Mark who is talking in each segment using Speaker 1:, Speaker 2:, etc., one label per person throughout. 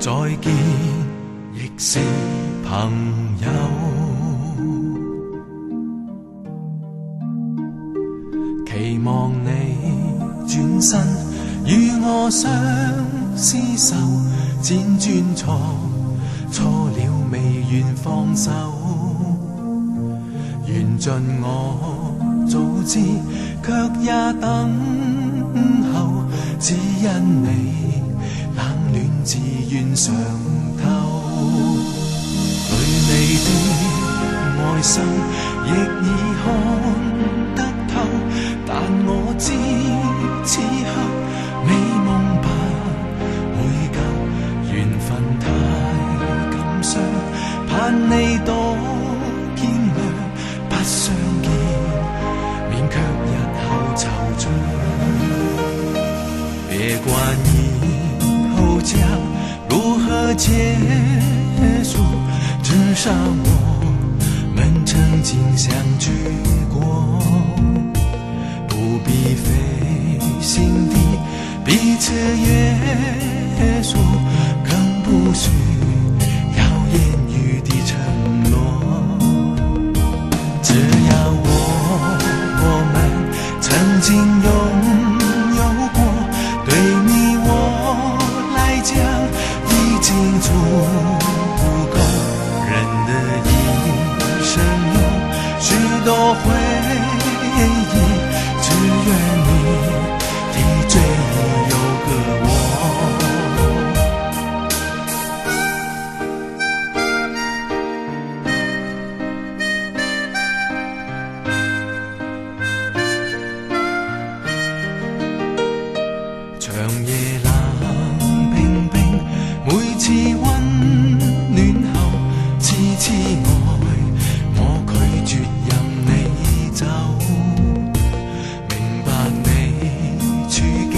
Speaker 1: 再見亦是朋友，期望你轉身與我相廝守，輾轉錯了未願放手，緣盡我早知，卻也等候，只因你冷暖自願嘗透，對你的愛心亦已看得透，但我知此刻美夢不會夠，緣分太感傷，盼你多見諒，不相見免卻日後惆悵，別管以後將如何結束，至少我們曾經相聚過，不必費心地彼此約束，更不需要言語的承諾，只要我們曾經擁有過，對你我來講已經足夠，人的一生有許多回憶，只願你的追憶有個我，長夜冷冰冰，每次溫暖後痴痴愛，我拒絕任你走，明白你處境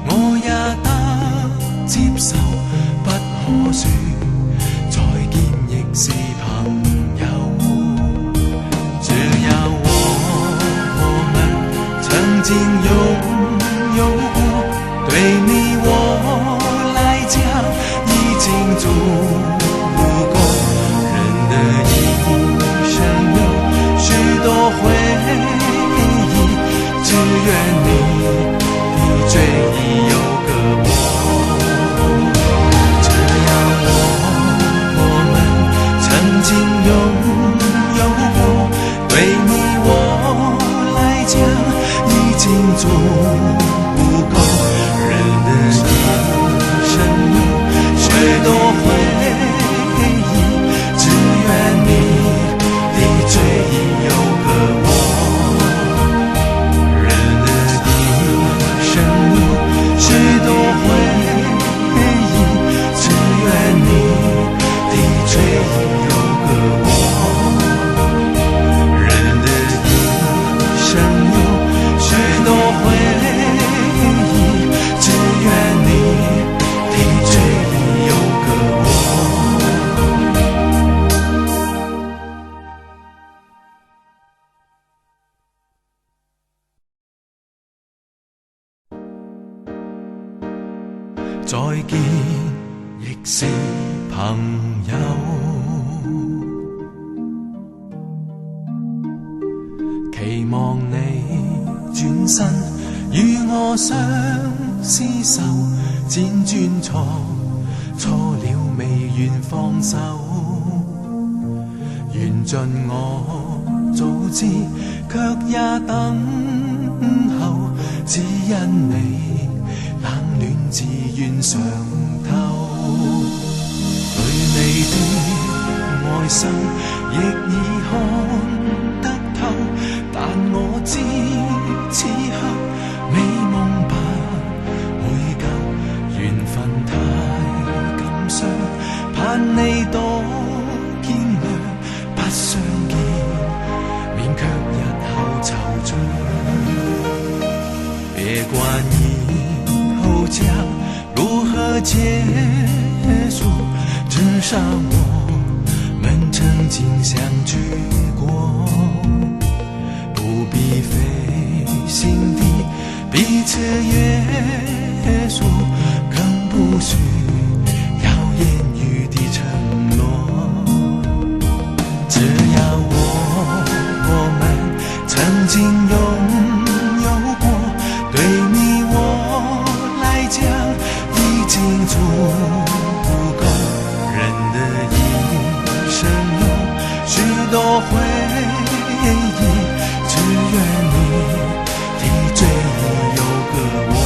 Speaker 1: 我也得接受，不可說再見亦是朋友，只要我們曾經擁有過，對你我來講已經足夠，人的一生有許多回憶，只願你的追憶有個我，只要我們曾經擁有過，對你我來講已經足夠，人的一生有許多回憶，只願你的追憶有個我，人的一生有許多回憶，只願你的追憶有個我，人的一生有許多回憶，只願你的追憶有個我。再見亦是朋友，期望你轉身與我相廝守，輾轉錯了未願放手，緣盡我早知，卻也等候，只因你冷暖自願嘗透，對你的愛心亦已看得透，但我知此刻美夢不會夠，緣分太感傷，盼你多見諒，不相見免卻日後惆悵，別管以後將如何結束，至少我們曾經相聚過，不必費心地彼此約束，更不需要足够。人的一生有许多回忆，只愿你的追忆有个我。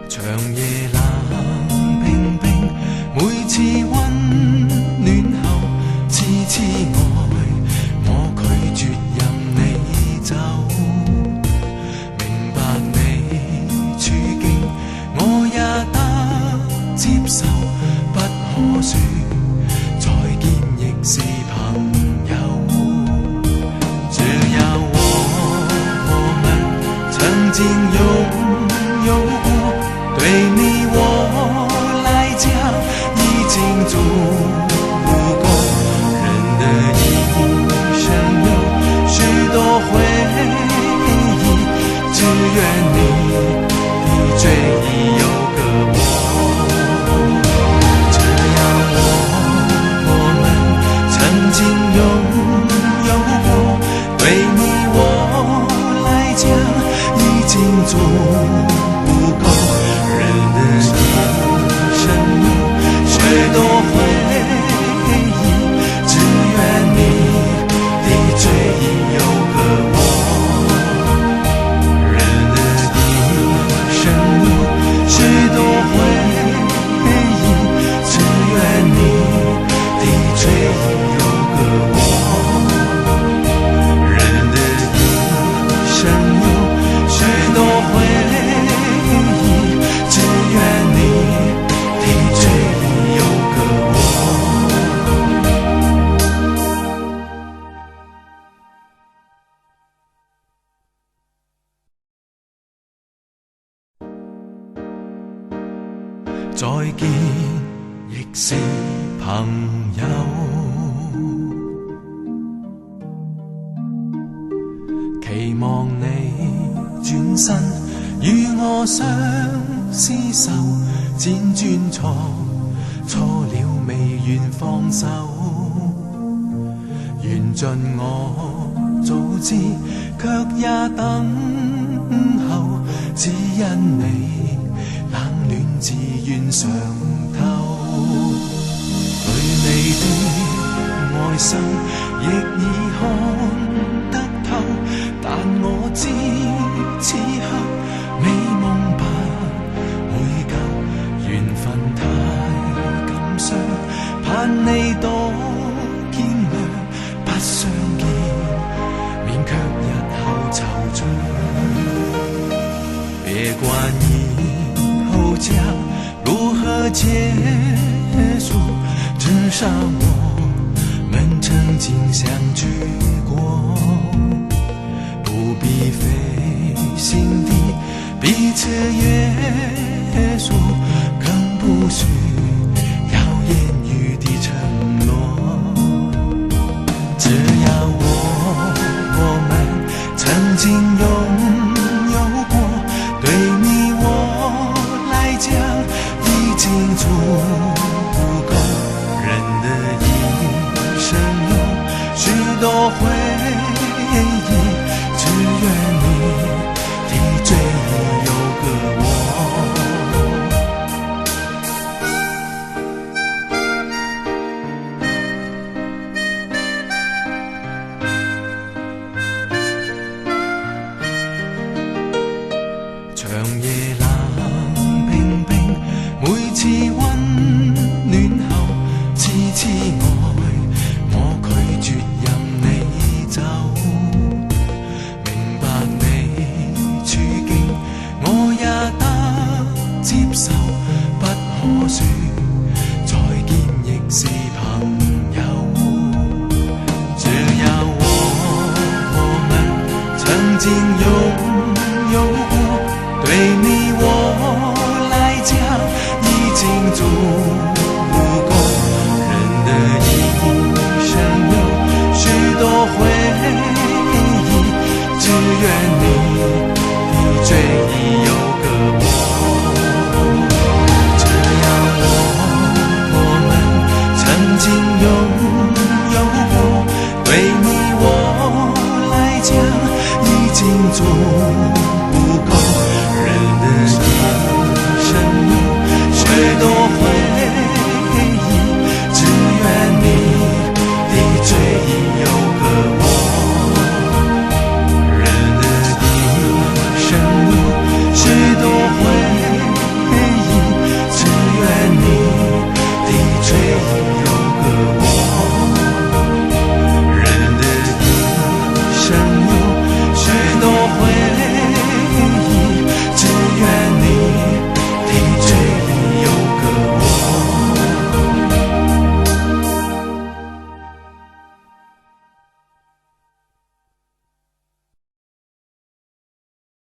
Speaker 1: 長夜冷冰冰，每次溫暖後痴痴愛，我拒絕任你走。明白你處境，我也得接受，不可說再見亦是朋友。只要我們曾經擁有過，對你我來講已經足夠。人的一生有許多回憶，只願你的追憶有個我。只要我們曾經擁有過，對你我來講已經足夠。許多回憶，只願你的追憶有個我。人的一生有許多回憶，只願你的追憶有個我。人的一生有許多回憶，只願你的追憶有個我。再見亦是朋友，期望你轉身與我相廝守，輾轉錯了未願放手。緣盡我早知，卻也等候，只因你冷暖自願嘗透。對你的愛心亦已看得透，但我知此刻美夢不會夠，緣分太感傷，盼你多見諒，不相見免卻日後惆悵。別管以後將如何結束，至少我們曾經相聚過，不必費心地彼此約束，更不需要言語的承諾。只要我們曾經擁有過，對你我來講已經足夠。人的一生有許多回憶，只願你的追憶有個我。長夜冷冰冰，每次溫暖後痴痴愛，我拒絕任你走。明白你處境，我也得接受，不可說再見亦是朋友。只要我們曾經擁有過，對你